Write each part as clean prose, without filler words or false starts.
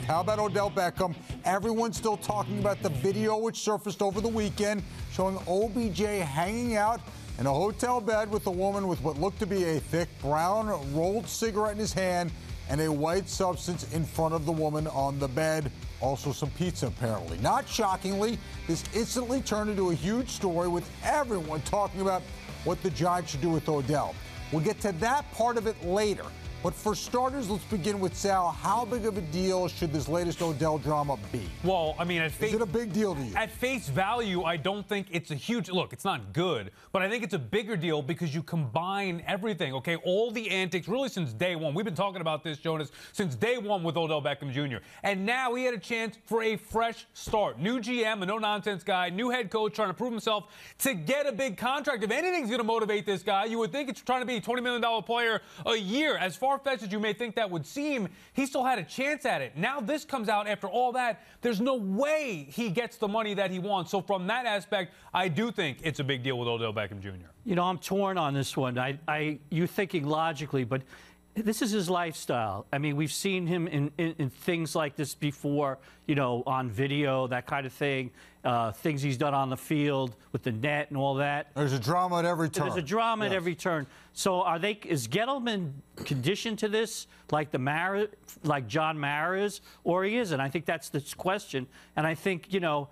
How about Odell Beckham? Everyone's still talking about the video which surfaced over the weekend showing OBJ hanging out in a hotel bed with a woman with what looked to be a thick brown rolled cigarette in his hand and a white substance in front of the woman on the bed. Also some pizza, apparently. Not shockingly, this instantly turned into a huge story with everyone talking about what the Giants should do with Odell. We'll get to that part of it later. But for starters, let's begin with Sal. How big of a deal should this latest Odell drama be? Well, I mean, is it a big deal to you? At face value, I don't think it's a huge look. It's not good, but I think it's a bigger deal because you combine everything. Okay, all the antics, really since day one. We've been talking about this, Jonas, since day one with Odell Beckham Jr. And now he had a chance for a fresh start. New GM, a no-nonsense guy, new head coach trying to prove himself to get a big contract. If anything's going to motivate this guy, you would think it's trying to be a $20 million player a year. As far-fetched as you may think that would seem, he still had a chance at it. Now this comes out after all that. There's no way he gets the money that he wants. So from that aspect, I do think it's a big deal with Odell Beckham Jr. You know, I'm torn on this one. You're thinking logically, but this is his lifestyle. I mean, we've seen him in things like this before, you know, on video, that kind of thing, things he's done on the field with the net and all that. There's a drama at every turn. There's a drama at every turn. So is Gettleman conditioned to this like John Mara is, or he isn't? I think that's the question. And I think, you know,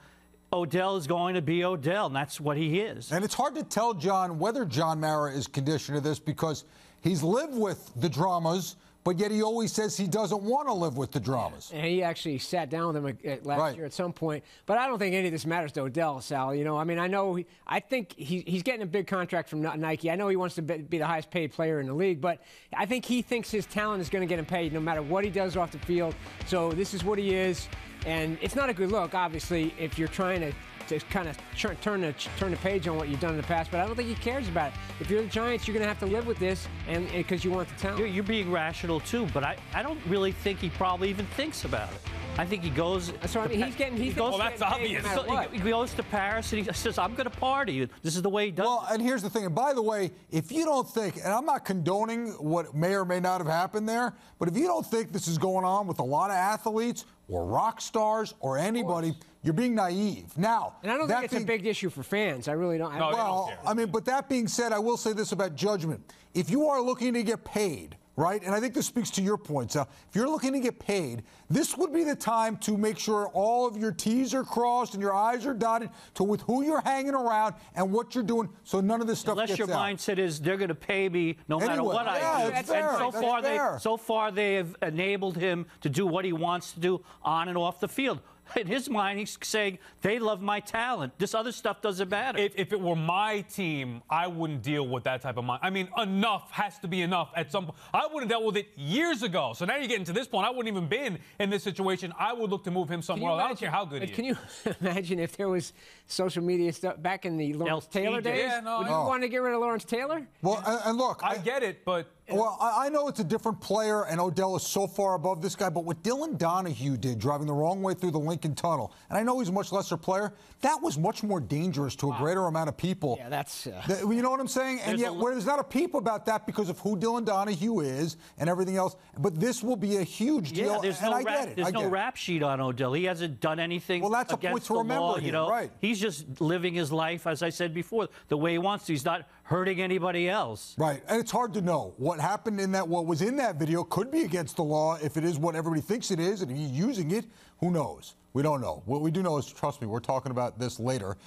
Odell is going to be Odell, and that's what he is. And it's hard to tell, John, whether John Mara is conditioned to this because he's lived with the dramas, but yet he always says he doesn't want to live with the dramas. And he actually sat down with him last year at some point. But I don't think any of this matters to Odell, Sal. You know, I mean, I think he's getting a big contract from Nike. I know he wants to be the highest paid player in the league, but I think he thinks his talent is going to get him paid no matter what he does off the field. So this is what he is. And it's not a good look, obviously, if you're trying to kind of turn the page on what you've done in the past, but I don't think he cares about it. If you're the Giants, you're going to have to live with this, and because you want the talent. You're being rational too, but I don't really think he probably even thinks about it. I think he goes. So I mean, well, that's obvious. He goes to Paris and he says, "I'm going to party." This is the way he does. Well, and here's the thing. And by the way, if you don't think, and I'm not condoning what may or may not have happened there, but if you don't think this is going on with a lot of athletes or rock stars or anybody, you're being naive. Now, and I don't think it's a big issue for fans. I really don't. Well, I mean, but that being said, I will say this about judgment. If you are looking to get paid, right, and I think this speaks to your point, Sal, if you're looking to get paid, this would be the time to make sure all of your T's are crossed and your I's are dotted to with who you're hanging around and what you're doing, so none of this stuff Unless gets your out. mindset is they're going to pay me no matter what I do. It's fair. And so far they have enabled him to do what he wants to do on and off the field. In his mind, he's saying, they love my talent. This other stuff doesn't matter. If it were my team, I wouldn't deal with that type of mind. I mean, enough has to be enough at some point. I would have dealt with it years ago. So now you're getting to this point. I wouldn't even been in this situation. I would look to move him somewhere else. I don't care how good he is. Can you imagine if there was social media stuff back in the Lawrence Taylor days? Yeah, would you want to get rid of Lawrence Taylor? Well, and look. I get it, but... Well, I know it's a different player, and Odell is so far above this guy, but what Dylan Donahue did, driving the wrong way through the Lincoln Tunnel, and I know he's a much lesser player, that was much more dangerous to a greater amount of people. Yeah, that's... you know what I'm saying? And yet, where there's not a peep about that because of who Dylan Donahue is and everything else, but this will be a huge deal, there's and no I get it. There's no rap sheet on Odell. He hasn't done anything against the law. Well, that's a point to remember here, you know? right. He's just living his life, as I said before, the way he wants to. He's not hurting anybody else. Right, and it's hard to know. What happened in that, what was in that video could be against the law if it is what everybody thinks it is, and if he's using it, who knows? We don't know. What we do know is, trust me, we're talking about this later.